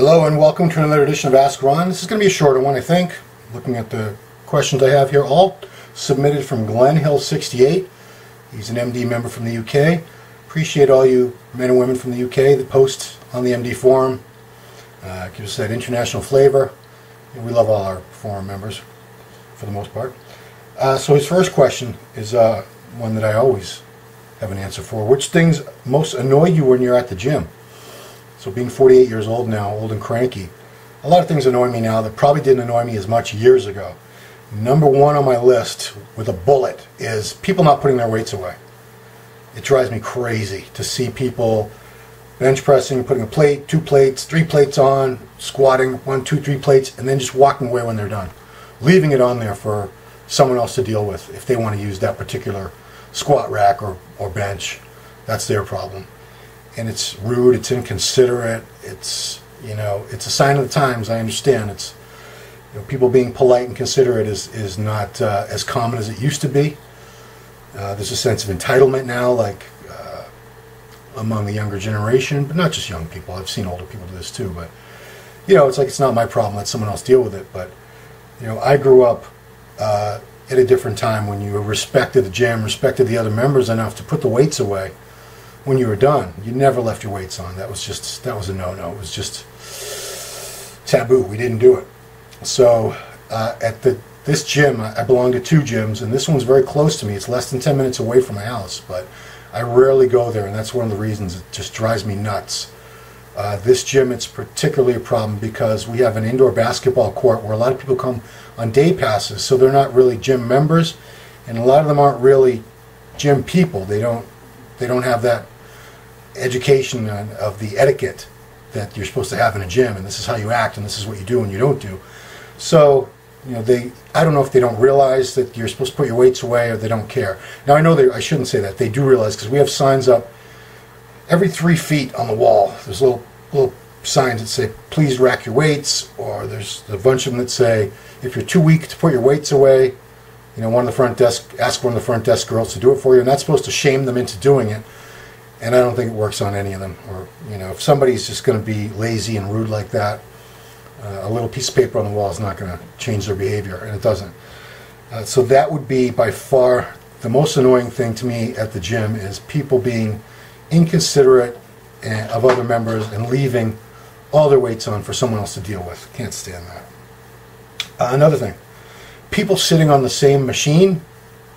Hello and welcome to another edition of Ask Ron. This is going to be a shorter one, I think. Looking at the questions I have here, all submitted from Glen Hill 68. He's an MD member from the UK. Appreciate all you men and women from the UK that post on the MD forum. Gives us that international flavor. And we love all our forum members, for the most part. So his first question is one that I always have an answer for. Which things most annoy you when you're at the gym? So being 48 years old now, old and cranky, a lot of things annoy me now that probably didn't annoy me as much years ago. Number one on my list with a bullet is people not putting their weights away. It drives me crazy to see people bench pressing, putting a plate, 2 plates, 3 plates on, squatting, 1, 2, 3 plates, and then just walking away when they're done. Leaving it on there for someone else to deal with if they want to use that particular squat rack or bench. That's their problem. And it's rude, it's inconsiderate, it's a sign of the times. I understand it's people being polite and considerate is not as common as it used to be. There's a sense of entitlement now, like among the younger generation, but not just young people. I've seen older people do this too. But it's like it's not my problem. Let someone else deal with it. But I grew up at a different time when you respected the gym, respected the other members enough to put the weights away. When you were done, you never left your weights on. That was a no-no. It was just taboo. We didn't do it. So at this gym, I belong to 2 gyms, and this one's very close to me. It's less than 10 minutes away from my house, but I rarely go there, and that's one of the reasons it just drives me nuts. This gym, it's particularly a problem because we have an indoor basketball court where a lot of people come on day passes, so they're not really gym members, and a lot of them aren't really gym people. They don't have that education of the etiquette that you're supposed to have in a gym, and this is how you act, and this is what you do and you don't do. So, I don't know if they don't realize that you're supposed to put your weights away or they don't care. Now, I know I shouldn't say that. They do realize because we have signs up every 3 feet on the wall. There's little signs that say, please rack your weights, or there's a bunch of them that say, if you're too weak to put your weights away, ask one of the front desk girls to do it for you, and that's supposed to shame them into doing it. And I don't think it works on any of them. Or if somebody's just going to be lazy and rude like that, a little piece of paper on the wall is not going to change their behavior, and it doesn't. So that would be by far the most annoying thing to me at the gym is people being inconsiderate of other members and leaving all their weights on for someone else to deal with. Can't stand that. Another thing. People sitting on the same machine,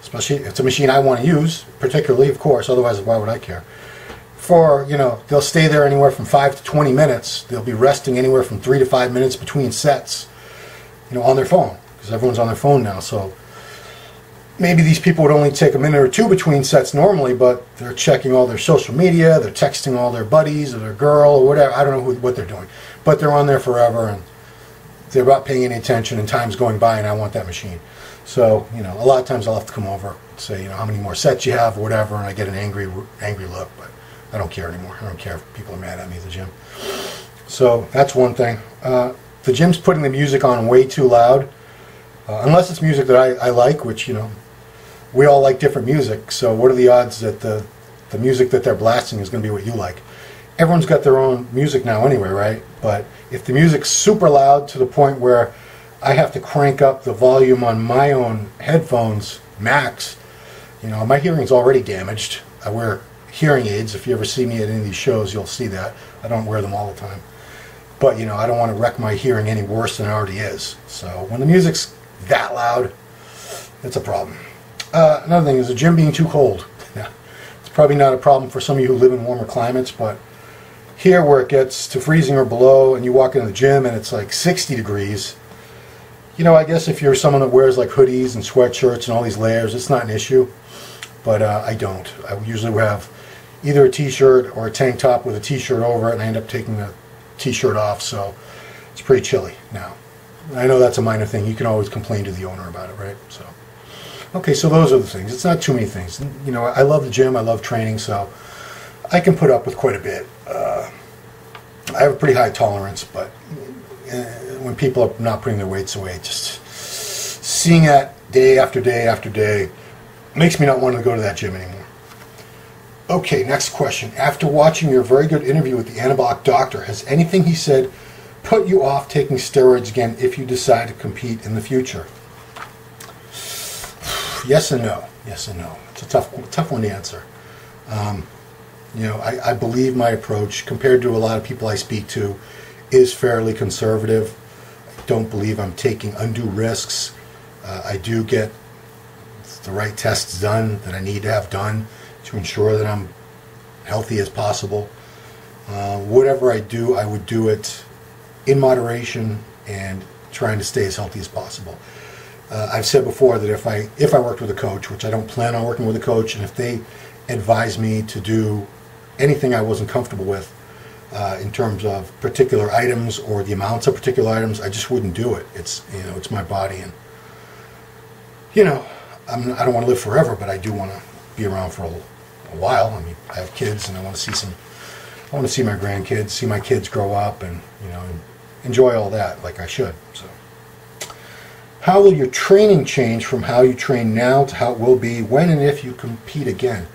especially if it's a machine I want to use, particularly, of course, otherwise why would I care? They'll stay there anywhere from 5 to 20 minutes. They'll be resting anywhere from 3 to 5 minutes between sets, on their phone, because everyone's on their phone now. So maybe these people would only take a minute or 2 between sets normally, but they're checking all their social media, they're texting all their buddies or their girl or whatever. I don't know what they're doing, but they're on there forever, and they're not paying any attention, and time's going by, and I want that machine. So, a lot of times I'll have to come over and say, how many more sets you have or whatever, and I get an angry look, but I don't care anymore. I don't care if people are mad at me at the gym. So that's one thing. The gym's putting the music on way too loud, unless it's music that I like, which, we all like different music, so what are the odds that the music that they're blasting is going to be what you like? Everyone's got their own music now anyway, right? But if the music's super loud to the point where I have to crank up the volume on my own headphones max, my hearing's already damaged. I wear hearing aids. If you ever see me at any of these shows, you'll see that. I don't wear them all the time. But, I don't want to wreck my hearing any worse than it already is. So when the music's that loud, it's a problem. Another thing is the gym being too cold. It's probably not a problem for some of you who live in warmer climates, but here where it gets to freezing or below and you walk into the gym and it's like 60 degrees, I guess if you're someone that wears like hoodies and sweatshirts and all these layers, it's not an issue. But I don't. I usually have either a t-shirt or a tank top with a t-shirt over it, and I end up taking the t-shirt off, so it's pretty chilly now. I know that's a minor thing. You can always complain to the owner about it, right? So, okay, so those are the things. It's not too many things. I love the gym. I love training, so I can put up with quite a bit. I have a pretty high tolerance, but when people are not putting their weights away, just seeing that day after day after day makes me not want to go to that gym anymore. Okay, next question. After watching your very good interview with the anabolic doctor, has anything he said put you off taking steroids again if you decide to compete in the future? Yes and no. Yes and no. It's a tough one to answer. You know, I believe my approach, compared to a lot of people I speak to, is fairly conservative. I don't believe I'm taking undue risks. I do get the right tests done that I need to have done to ensure that I'm healthy as possible. Whatever I do, I would do it in moderation and trying to stay as healthy as possible. I've said before that if I worked with a coach, which I don't plan on working with a coach, and if they advise me to do anything I wasn't comfortable with in terms of particular items or the amounts of particular items, I just wouldn't do it. It's, you know, it's my body, and you know, I don't want to live forever, but I do want to be around for a while. I mean, I have kids, and I want to see my grandkids, see my kids grow up, and you know, and enjoy all that like I should. So, how will your training change from how you train now to how it will be when and if you compete again?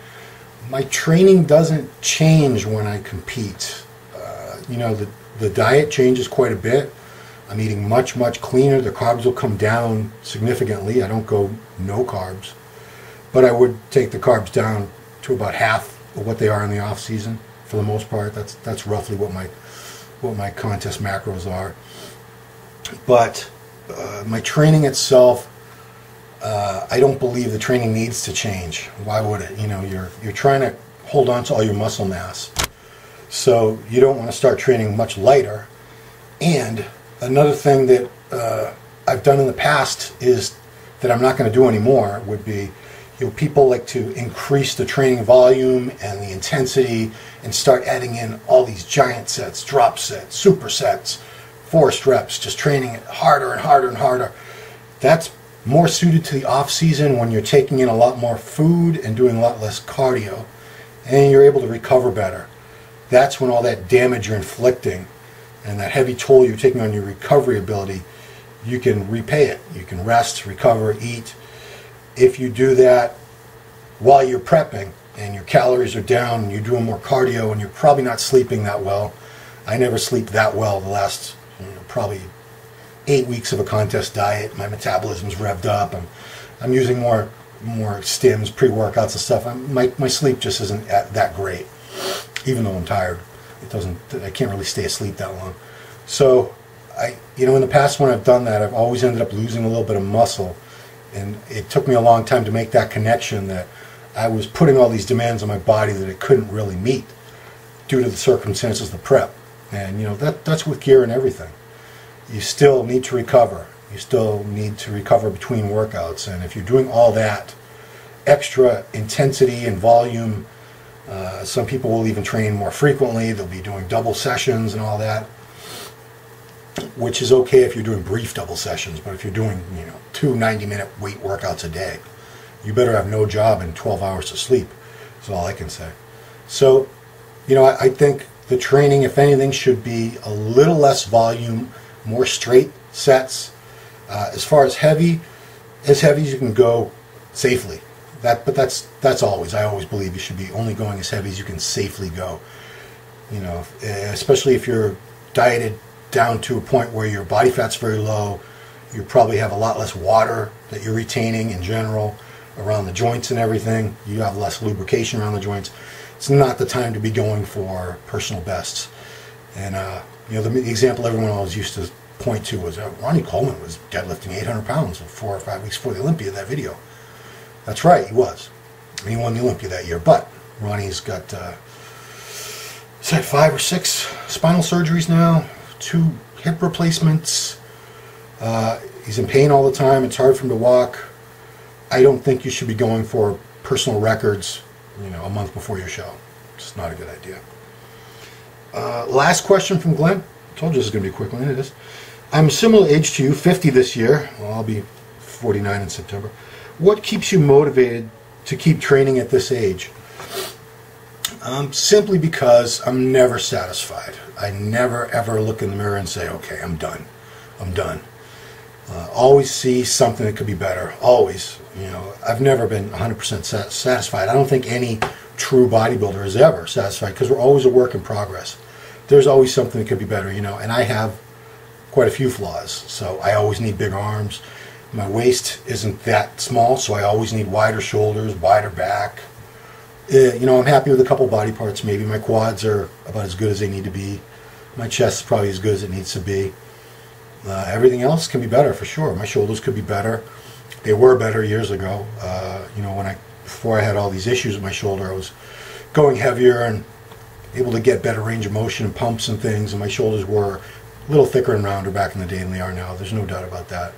My training doesn't change when I compete. You know, the diet changes quite a bit. I'm eating much cleaner. The carbs will come down significantly. I don't go no carbs, but I would take the carbs down to about half of what they are in the off season for the most part. That's roughly what my contest macros are. But my training itself, I don't believe the training needs to change. Why would it? You know, you're trying to hold on to all your muscle mass, so you don't want to start training much lighter. And another thing that I've done in the past is that I'm not going to do anymore would be, you know, people like to increase the training volume and the intensity and start adding in all these giant sets, drop sets, supersets, forced reps, just training it harder and harder and harder. That's more suited to the off season when you're taking in a lot more food and doing a lot less cardio, and you're able to recover better. That's when all that damage you're inflicting and that heavy toll you're taking on your recovery ability, you can repay it. You can rest, recover, eat. If you do that while you're prepping and your calories are down and you're doing more cardio and you're probably not sleeping that well. I never sleep that well the last probably 8 weeks of a contest diet. My metabolism's revved up. I'm using more stims, pre-workouts and stuff. My sleep just isn't that great, even though I'm tired. I can't really stay asleep that long. So in the past when I've done that, I've always ended up losing a little bit of muscle, and it took me a long time to make that connection that I was putting all these demands on my body that it couldn't really meet due to the circumstances of the prep. And that's with gear and everything. You still need to recover. You still need to recover between workouts, and if you're doing all that extra intensity and volume, some people will even train more frequently. They'll be doing double sessions and all that, which is okay if you're doing brief double sessions. But if you're doing 2 90-minute weight workouts a day, you better have no job and 12 hours to sleep. That's all I can say. So, I think the training, if anything, should be a little less volume, more straight sets. As far as heavy as you can go safely. But that's always. I always believe you should be only going as heavy as you can safely go. Especially if you're dieted down to a point where your body fat's very low, you probably have a lot less water that you're retaining in general around the joints and everything. You have less lubrication around the joints. It's not the time to be going for personal bests. And the example everyone always used to point to was Ronnie Coleman was deadlifting 800 pounds 4 or 5 weeks before the Olympia, that video. That's right, he was. And he won the Olympia that year. But Ronnie's got 5 or 6 spinal surgeries now, 2 hip replacements. He's in pain all the time. It's hard for him to walk. I don't think you should be going for personal records a month before your show. It's not a good idea. Last question from Glenn. I told you this is going to be a quick one. It is. I'm a similar age to you, 50 this year. Well, I'll be 49 in September. What keeps you motivated to keep training at this age? Simply because I'm never satisfied. I never ever look in the mirror and say, okay, I'm done. I'm done. Always see something that could be better. Always. I've never been 100% satisfied. I don't think any true bodybuilder is ever satisfied because we're always a work in progress. There's always something that could be better, and I have quite a few flaws. So I always need bigger arms. My waist isn't that small, so I always need wider shoulders, wider back. You know, I'm happy with a couple body parts. Maybe my quads are about as good as they need to be. My chest is probably as good as it needs to be. Everything else can be better for sure. My shoulders could be better. They were better years ago. You know, before I had all these issues with my shoulder, I was going heavier and able to get better range of motion and pumps and things, and my shoulders were a little thicker and rounder back in the day than they are now. There's no doubt about that.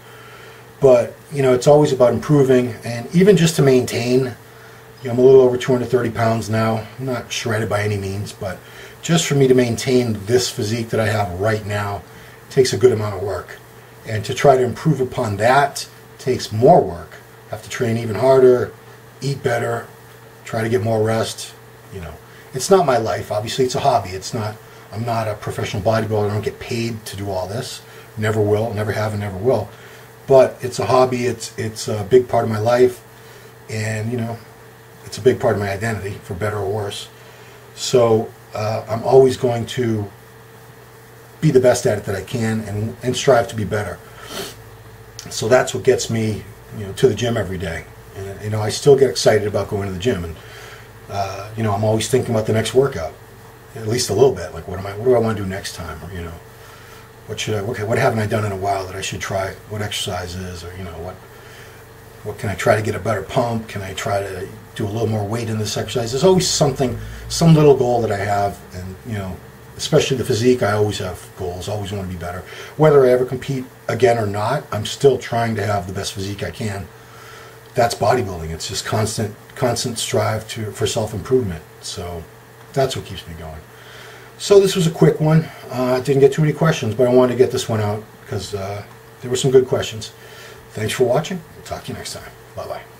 But, you know, it's always about improving, and even just to maintain. You know, I'm a little over 230 pounds now. I'm not shredded by any means, but just for me to maintain this physique that I have right now takes a good amount of work. And to try to improve upon that takes more work. I have to train even harder, eat better, try to get more rest. You know, it's not my life. Obviously, it's a hobby. I'm not a professional bodybuilder. I don't get paid to do all this. Never will, never have, and never will. But it's a hobby. It's a big part of my life, and you know, it's a big part of my identity, for better or worse. So I'm always going to be the best at it that I can, and strive to be better. So that's what gets me, you know, to the gym every day. And you know, I still get excited about going to the gym, and you know, I'm always thinking about the next workout, at least a little bit. Like, what do I want to do next time, or you know, what haven't I done in a while that I should try? What exercises, or you know, what can I try to get a better pump? Can I try to do a little more weight in this exercise? There's always something, some little goal that I have, and you know, especially the physique, I always have goals, always want to be better. Whether I ever compete again or not, I'm still trying to have the best physique I can. That's bodybuilding. It's just constant strive for self-improvement. So that's what keeps me going. So this was a quick one. Didn't get too many questions, but I wanted to get this one out because there were some good questions. Thanks for watching. We'll talk to you next time. Bye-bye.